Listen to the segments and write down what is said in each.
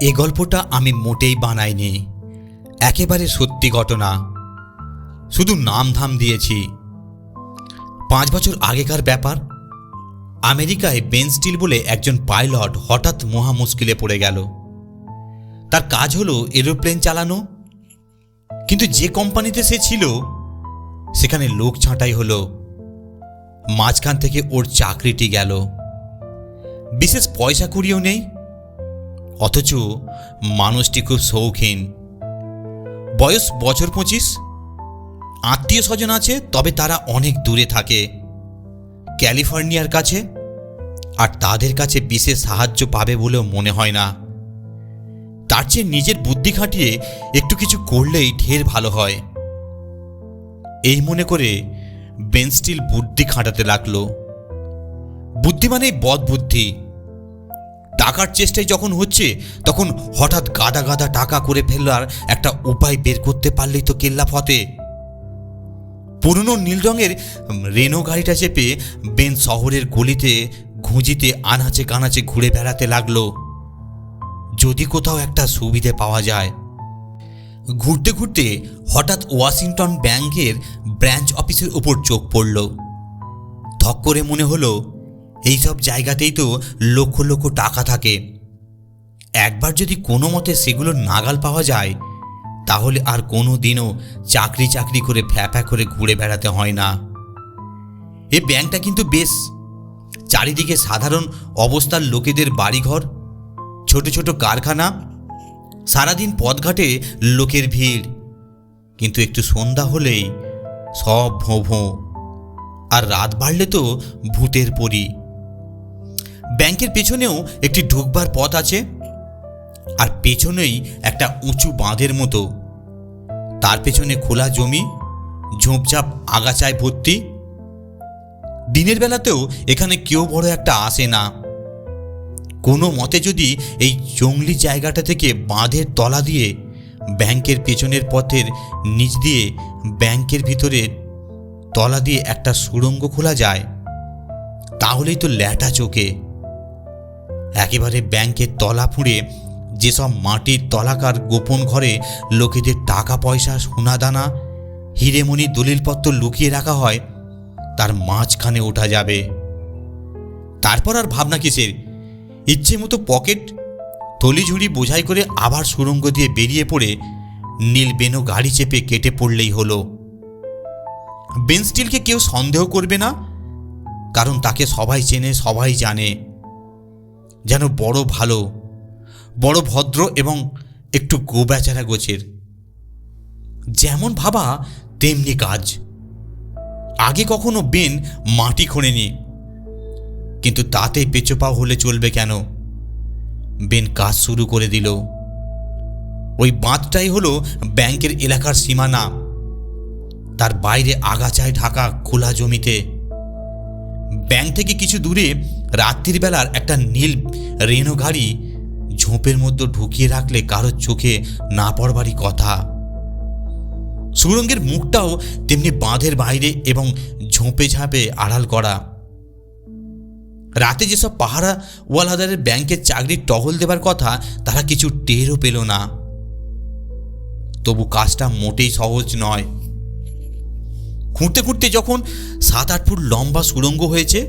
এ গল্পটা আমি মোটেই বানাইনি, একেবারে সত্যি ঘটনা। শুধু নামধাম দিয়েছি। 5 বছর আগেকার ব্যাপার। আমেরিকায় বেন স্টিল বলে একজন পাইলট হঠাৎ মহা মুশকিলে পড়ে গেল। তার কাজ হলো এরোপ্লেন চালানো, কিন্তু যে কোম্পানিতে সে ছিল সেখানে লোক ছাঁটাই হলো। মাঝখান থেকে ওর চাকরিটি গেল। বিশেষ পয়সা কুড়িও নেই, অথচ মানুষটি খুব শৌখিন। বয়স বছর 25। আত্মীয় স্বজন আছে, তবে তারা অনেক দূরে থাকে, ক্যালিফোর্নিয়ার কাছে। আর তাদের কাছে বিশেষ সাহায্য পাবে বলেও মনে হয় না। তার চেয়ে নিজের বুদ্ধি খাটিয়ে একটু কিছু করলেই ঢের ভালো হয়। এই মনে করে বেন স্টিল বুদ্ধি খাটাতে লাগলো। বুদ্ধি মানেই বদ বুদ্ধি। টাকার চেষ্টায় যখন হচ্ছে, তখন হঠাৎ গাদা গাদা টাকা করে ফেলার একটা উপায় বের করতে পারলেই তো কেল্লা ফতে। পুরনো নীল রঙের রেনো গাড়িটা চেপে বেন শহরের গলিতে ঘুঁজিতে আনাচে কানাচে ঘুরে বেড়াতে লাগলো, যদি কোথাও একটা সুবিধে পাওয়া যায়। ঘুরতে ঘুরতে হঠাৎ ওয়াশিংটন ব্যাংকের ব্রাঞ্চ অফিসের উপর চোখ পড়ল। ধক করে মনে হলো, এইসব জায়গাতেই তো লক্ষ লক্ষ টাকা থাকে। একবার যদি কোনো মতে সেগুলো নাগাল পাওয়া যায়, তাহলে আর কোনো দিনও চাকরি চাকরি করে ফ্যাফ্যা করে ঘুরে বেড়াতে হয় না। এই ব্যাংকটা কিন্তু বেশ। চারিদিকে সাধারণ অবস্থার লোকেদের বাড়িঘর, ছোট ছোট কারখানা, সারাদিন পথঘাটে লোকের ভিড়। কিন্তু একটু সন্ধ্যা হলেই সব ভোঁ ভোঁ, আর রাত বাড়লে তো ভূতের পরি। ব্যাংকের পেছনেও একটি ঢুকবার পথ আছে, আর পেছনেই একটা উঁচু বাঁধের মতো। তার পেছনে খোলা জমি, ঝোপঝাপ আগাছায় ভর্তি। দিনের বেলাতেও এখানে কেউ বড় একটা আসে না। কোনো মতে যদি এই জঙ্গলি জায়গাটা থেকে বাঁধের তলা দিয়ে ব্যাংকের পেছনের পথের নিচ দিয়ে ব্যাংকের ভিতরে তলা দিয়ে একটা সুড়ঙ্গ খোলা যায়, তাহলেই তো ল্যাটা চোখে। একেবারে ব্যাংকের তলা ফুঁড়ে যেসব মাটির তলাকার গোপন ঘরে লোকেদের টাকা পয়সা, সোনাদানা, হিরেমণি, দলিলপত্র লুকিয়ে রাখা হয়, তার মাঝখানে ওঠা যাবে। তারপর আর ভাবনা কিসের? ইচ্ছে মতো পকেট, থলিঝুড়ি বোঝাই করে আবার সুড়ঙ্গ দিয়ে বেরিয়ে পড়ে নীল বেনো গাড়ি চেপে কেটে পড়লেই হলো। বেন স্টিলকে কেউ সন্দেহ করবে না, কারণ তাকে সবাই চেনে, সবাই জানে। যেন বড় ভালো, বড় ভদ্র এবং একটু গোবেচারা গোছের। যেমন ভাবা তেমনি কাজ। আগে কখনো বেন মাটি খোঁড়েনি, কিন্তু তাতে পেচোপাও হলে চলবে কেন? বেন কাজ শুরু করে দিল। ওই বাঁধটাই হলো ব্যাংকের এলাকার সীমানা। তার বাইরে আগাছায় ঢাকা খোলা জমিতে। ব্যাংক থেকে কিছু দূরে রাত্রির বেলার একটা নীল রেনো গাড়ি ঝোপের মধ্যে ঢুকিয়ে রাখলে কারোর চোখে না পড়বারই কথা। সুড়ঙ্গের মুখটাও তেমনি বাঁধের বাইরে এবং ঝোপে ঝাঁপে আড়াল করা। রাতে যেসব পাহারাওয়ালাদের ব্যাংকের চাকরির টহল দেবার কথা, তারা কিছু টেরও পেল না। তবু কাজটা মোটেই সহজ নয়। খুঁড়তে খুঁড়তে যখন 7-8 ফুট লম্বা সুড়ঙ্গ হয়েছে,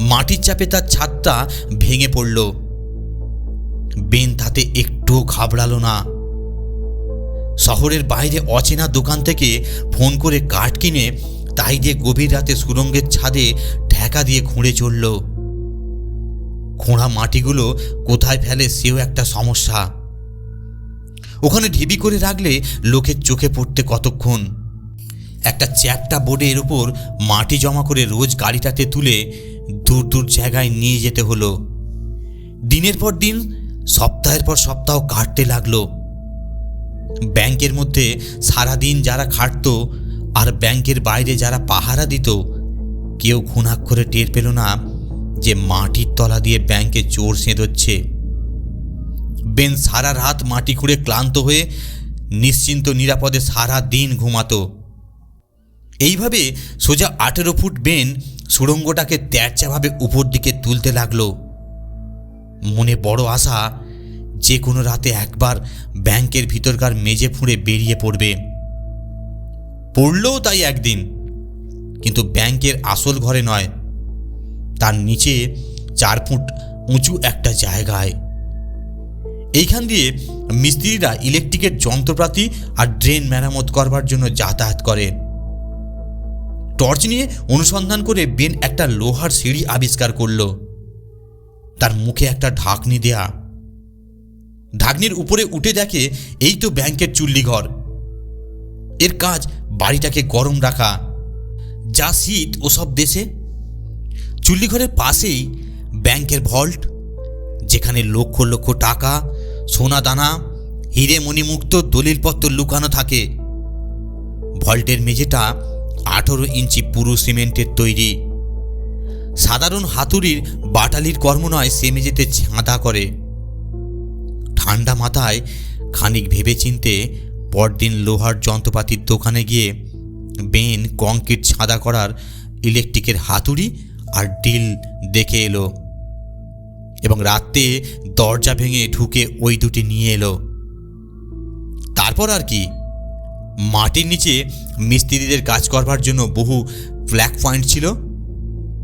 মাটির চাপে তার ছাদটা ভেঙে পড়ল। বেন তাতে একটুও ঘাবড়ালো না। শহরের বাইরে অচেনা দোকান থেকে ফোন করে কাঠ কিনে তাই দিয়ে গভীর রাতে সুড়ঙ্গের ছাদে ঠেকা দিয়ে খুঁড়ে চলল। খোঁড়া মাটিগুলো কোথায় ফেলে সেও একটা সমস্যা। ওখানে ঢিবি করে রাখলে লোকের চোখে পড়তে কতক্ষণ? একটা চ্যাপ্টা বোর্ডের উপর মাটি জমা করে রোজ গাড়িটাতে তুলে দূর দূর জায়গায় নিয়ে যেতে হলো। দিনের পর দিন, সপ্তাহের পর সপ্তাহ কাটতে লাগলো। ব্যাংকের মধ্যে সারাদিন যারা খাটতো আর ব্যাংকের বাইরে যারা পাহারা দিত, কেউ ঘুণাক্ষরে টের পেল না যে মাটির তলা দিয়ে ব্যাংকে চোর সেঁধোচ্ছে। বেন সারা রাত মাটি খুঁড়ে ক্লান্ত হয়ে নিশ্চিন্ত নিরাপদে সারা দিন ঘুমাতো। এইভাবে সোজা 18 ফুট বেন সুড়ঙ্গটাকে তেরচাভাবে উপর দিকে তুলতে লাগলো। মনে বড় আশা যে কোনো রাতে একবার ব্যাংকের ভিতরকার মেঝে ফুঁড়ে বেরিয়ে পড়বে। পড়লও তাই একদিন, কিন্তু ব্যাংকের আসল ঘরে নয়, তার নিচে 4 ফুট উঁচু একটা জায়গায়। এইখান দিয়ে মিস্ত্রিরা ইলেকট্রিকের যন্ত্রপাতি আর ড্রেন মেরামত করবার জন্য যাতায়াত করে। টর্চ নিয়ে অনুসন্ধান করে বেন একটা লোহার সিঁড়ি আবিষ্কার করল। তার মুখে একটা ঢাকনি দেয়া। ঢাকনির উপরে উঠে দেখে এই তো ব্যাংকের চুল্লিঘর। এর কাজ বাড়িটাকে গরম রাখা, যা শীত ওসব দেশে। চুল্লিঘরের পাশেই ব্যাংকের ভল্ট, যেখানে লক্ষ লক্ষ টাকা, সোনা দানা, হিরে মণিমুক্ত দলিলপত্র লুকানো থাকে। ভল্টের মেঝেটা 18 ইঞ্চি পুরু সিমেন্টের তৈরি। সাধারণ হাতুড়ির বাটালির কর্ম নয়, সে মেঝেতে ঝাঁদা করে। ঠান্ডা মাথায় খানিক ভেবেচিন্তে পরদিন লোহার যন্ত্রপাতির দোকানে গিয়ে বেন কংক্রিট ছাঁদা করার ইলেকট্রিকের হাতুড়ি আর ডিল দেখে এলো এবং রাতে দরজা ভেঙে ঢুকে ওই দুটি নিয়ে এলো। তারপর আর কি, মাটির নিচে মিস্ত্রিদের কাজ করবার জন্য বহু ব্ল্যাক পয়েন্ট ছিল,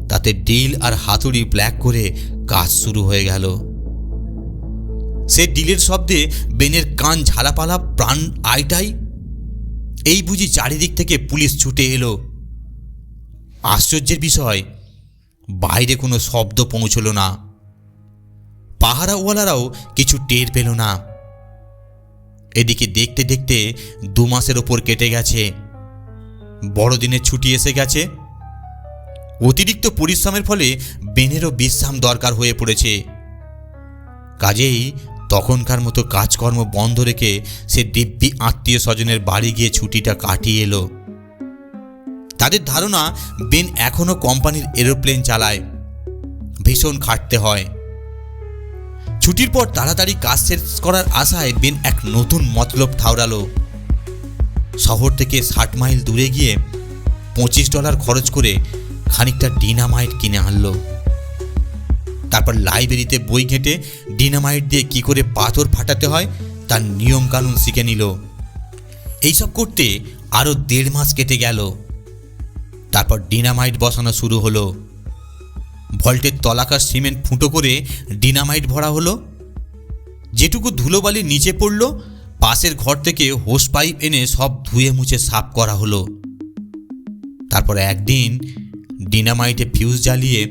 তাতে ডিল আর হাতুড়ি ব্ল্যাক করে কাজ শুরু হয়ে গেল। সে ডিলের শব্দে বেনের কান ঝালাপালা, প্রাণ আইটাই। এই বুঝি চারিদিক থেকে পুলিশ ছুটে এলো। আশ্চর্যের বিষয়, বাইরে কোনো শব্দ পৌঁছল না। পাহারাওয়ালারাও কিছু টের পেল না। এদিকে দেখতে দেখতে 2 মাসের ওপর কেটে গেছে। বড়দিনের ছুটি এসে গেছে। অতিরিক্ত পরিশ্রমের ফলে বেনেরও বিশ্রাম দরকার হয়ে পড়েছে। কাজেই তখনকার মতো কাজকর্ম বন্ধ রেখে সে দিব্যি আত্মীয় স্বজনের বাড়ি গিয়ে ছুটিটা কাটিয়ে এলো। তাদের ধারণা বেন এখনও কোম্পানির এরোপ্লেন চালায়, ভীষণ খাটতে হয়। ছুটির পর তাড়াতাড়ি কাজ শেষ করার আশায় বেন এক নতুন মতলব ঠাউরালো। শহর থেকে 60 মাইল দূরে গিয়ে $25 খরচ করে খানিকটা ডিনামাইট কিনে আনলো। তারপর লাইব্রেরিতে বই ঘেঁটে ডিনামাইট দিয়ে কি করে পাথর ফাটাতে হয় তার নিয়ম কানুন শিখে নিল। এইসব করতে আরও 1.5 মাস কেটে গেল। তারপর ডিনামাইট বসানো শুরু হলো। ভল্টের তলাকার সিমেন্ট ফুটো করে ডিনামাইট ভরা হলো। যেটুকু ধুলোবালি নিচে পড়ল, পাশের ঘর থেকে হোস পাইপ এনে সব ধুয়ে মুছে সাফ করা হলো। তারপর একদিন ডিনামাইটে ফিউজ জ্বালিয়ে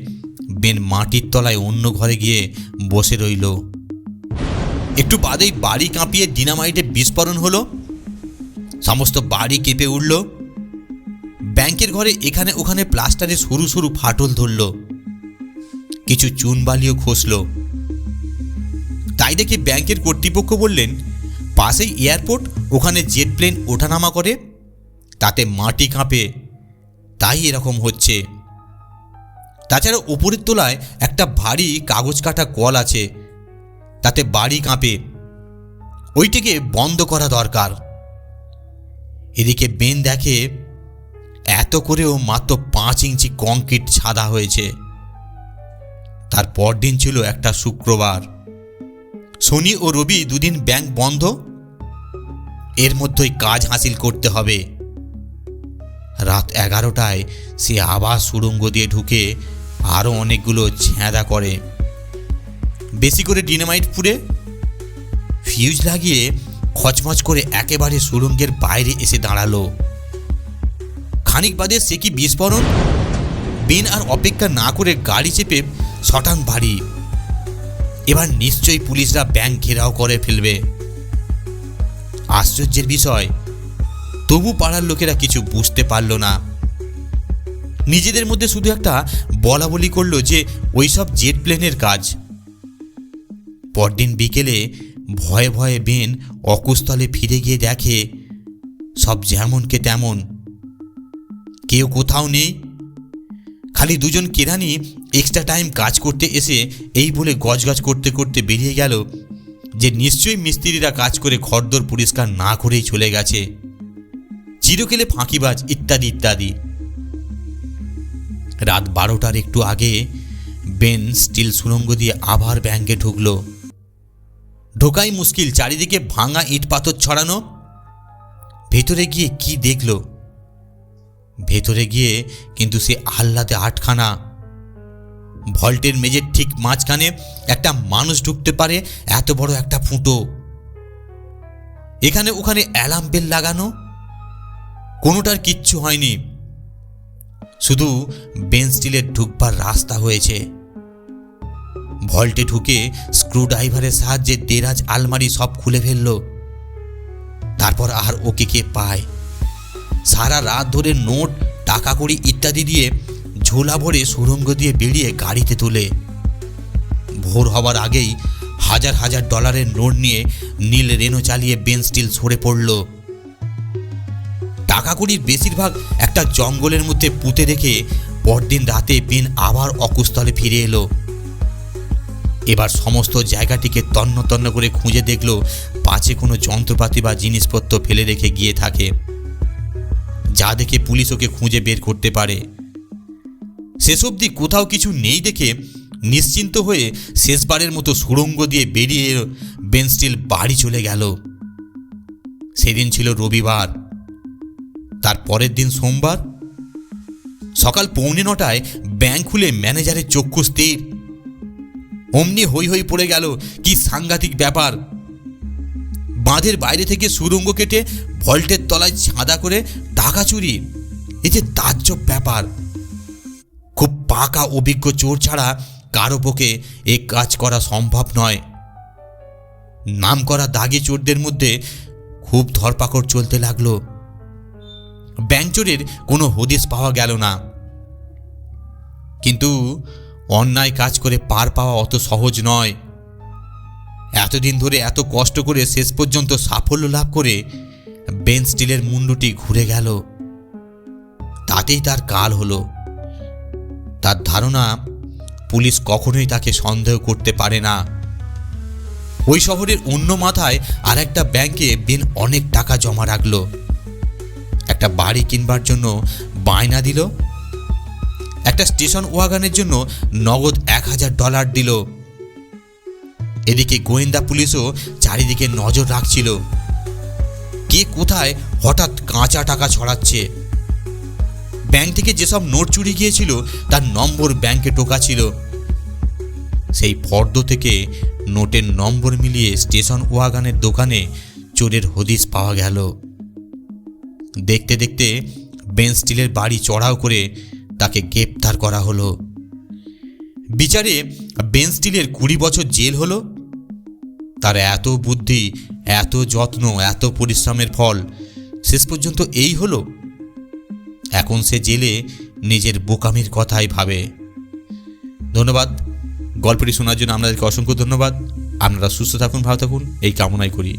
বেন মাটির তলায় অন্য ঘরে গিয়ে বসে রইল। একটু বাদেই বাড়ি কাঁপিয়ে ডিনামাইটে বিস্ফোরণ হলো। সমস্ত বাড়ি কেঁপে উঠল। ব্যাংকের ঘরে এখানে ওখানে প্লাস্টারে সরু সরু ফাটল ধরল, কিছু চুনবালিও খসল। তাই দেখে ব্যাংকের কর্তৃপক্ষ বললেন, পাশেই এয়ারপোর্ট, ওখানে জেট প্লেন ওঠানামা করে, তাতে মাটি কাঁপে, তাই এরকম হচ্ছে। তাছাড়া উপরের তলায় একটা ভারী কাগজ কাটা কল আছে, তাতে বাড়ি কাঁপে, ওইটিকে বন্ধ করা দরকার। এদিকে বেন দেখে এত করেও মাত্র 5 ইঞ্চি কংক্রিট ছাদা হয়েছে। তার পরদিন ছিল একটা শুক্রবার। শনি ও রবি 2 দিন ব্যাংক বন্ধ। এর মধ্যেই কাজ হাসিল করতে হবে। রাত 11টায় সে আবার সুড়ঙ্গ দিয়ে ঢুকে আরও অনেকগুলো ছেঁদা করে, বেশি করে ডিনামাইট পুড়ে ফিউজ লাগিয়ে খচমচ করে একেবারে সুড়ঙ্গের বাইরে এসে দাঁড়ালো। খানিক বাদে সে কি বিস্ফোরণ! বেন আর অপেক্ষা না করে গাড়ি চেপে শটান বাড়ি। এবার নিশ্চয়ই পুলিশরা ব্যাংক ঘেরাও করে ফেলবে। আশ্চর্যের বিষয়, তবু পাড়ার লোকেরা কিছু বুঝতে পারল না। নিজেদের মধ্যে শুধু একটা বলা বলি করলো যে ওইসব জেট প্লেনের কাজ। পরদিন বিকেলে ভয়ে ভয়ে বেন অকুস্থলে ফিরে গিয়ে দেখে সব যেমনকে তেমন, কেউ কোথাও নেই। খালি 2 জন কেরানি এক্সট্রা টাইম কাজ করতে এসে এই বলে গজগজ করতে করতে বেরিয়ে গেল যে নিশ্চয়ই মিস্ত্রিরা কাজ করে ঘরদোর পরিষ্কার না করেই চলে গেছে, চিরকেলে ফাঁকিবাজ ইত্যাদি ইত্যাদি। রাত 12টার একটু আগে বেন স্টিল সুড়ঙ্গ দিয়ে আবার ব্যাংকে ঢুকল। ঢোকাই মুশকিল, চারিদিকে ভাঙা ইট পাথর ছড়ানো। ভেতরে গিয়ে কি দেখল? ভেতরে গিয়ে কিন্তু সে আহ্লাদে আটখানা। ভল্টের মেঝের ঠিক মাঝখানে একটা মানুষ ঢুকতে পারে এত বড় একটা ফুটো। এখানে ওখানে অ্যালার্ম বেল লাগানো, কোনোটার কিচ্ছু হয়নি, শুধু বেন স্টিলের ঢুকবার রাস্তা হয়েছে। ভল্টে ঢুকে স্ক্রুড্রাইভারের সাহায্যে দেরাজ আলমারি সব খুলে ফেলল। তারপর আর ওকে কে পায়? সারা রাত ধরে নোট, টাকা কড়ি ইত্যাদি দিয়ে ঝোলা ভরে সুড়ঙ্গ দিয়ে বেরিয়ে গাড়িতে তোলে। ভোর হবার আগেই হাজার হাজার ডলারের নোট নিয়ে নীল রেনো চালিয়ে বেন স্টিল সরে পড়ল। টাকা কড়ির বেশিরভাগ একটা জঙ্গলের মধ্যে পুঁতে রেখে পরদিন রাতে বেন আবার অকুস্থলে ফিরে এলো। এবার সমস্ত জায়গাটিকে তন্ন তন্ন করে খুঁজে দেখল, পাছে কোনো যন্ত্রপাতি বা জিনিসপত্র ফেলে রেখে গিয়ে থাকে, যা দেখে পুলিশ ওকে খুঁজে বের করতে পারে। শেষ অবধি কোথাও কিছু নেই দেখে নিশ্চিন্ত হয়ে শেষবারের মতো সুড়ঙ্গ দিয়ে বেরিয়ে বেন স্টিল বাড়ি চলে গেল। সেদিন ছিল রবিবার। তার পরের দিন সোমবার সকাল 8:45 ব্যাংক খুলে ম্যানেজারের চক্ষু স্থির। অমনি হই হই পড়ে গেল, কি সাংঘাতিক ব্যাপার! বাঁধের বাইরে থেকে সুড়ঙ্গ কেটে ভল্টের তলায় ছাঁদা করে টাকা চুরি, এই যে তাজ্জব ব্যাপার! খুব পাকা অভিজ্ঞ চোর ছাড়া কারো পক্ষে এ কাজ করা সম্ভব নয়। নাম করা দাগি চোরদের মধ্যে খুব ধরপাকড় চলতে লাগলো। ব্যাংক চোরের কোনো হদিশ পাওয়া গেল না, কিন্তু অন্যায় কাজ করে পার পাওয়া অত সহজ নয়। এতদিন ধরে এত কষ্ট করে শেষ পর্যন্ত সাফল্য লাভ করে বেন স্টিলের মুন্ডুটি ঘুরে গেল। তাতেই তার কাল হলো। তার ধারণা পুলিশ কখনোই তাকে সন্দেহ করতে পারে না। ওই শহরের অন্য মাথায় আর একটা ব্যাংকে বেন অনেক টাকা জমা রাখলো। একটা বাড়ি কিনবার জন্য বায়না দিল, একটা স্টেশন ওয়াগনের জন্য নগদ $1000 দিল। এদিকে গোয়েন্দা পুলিশও চারিদিকে নজর রাখছিল, কে কোথায় হঠাৎ কাঁচা টাকা ছড়াচ্ছে। ব্যাংক থেকে যেসব নোট চুরি গিয়েছিল তার নম্বর ব্যাংকে টোকা ছিল। সেই ফর্দ থেকে নোটের নম্বর মিলিয়ে স্টেশন ওয়াগনের দোকানে চোরের হদিশ পাওয়া গেল। দেখতে দেখতে বেন স্টিলের বাড়ি চড়াও করে তাকে গ্রেপ্তার করা হলো। বিচারে বেন স্টিলের 20 বছর জেল হলো। তার এত বুদ্ধি, এত যত্ন, এত পরিশ্রমের ফল শেষ পর্যন্ত এই হলো। এখন সে জেলে নিজের বোকামির কথাই ভাবে। ধন্যবাদ। গল্পটি শোনার জন্য আপনাদেরকে অসংখ্য ধন্যবাদ। আপনারা সুস্থ থাকুন, ভালো থাকুন এই কামনাই করি।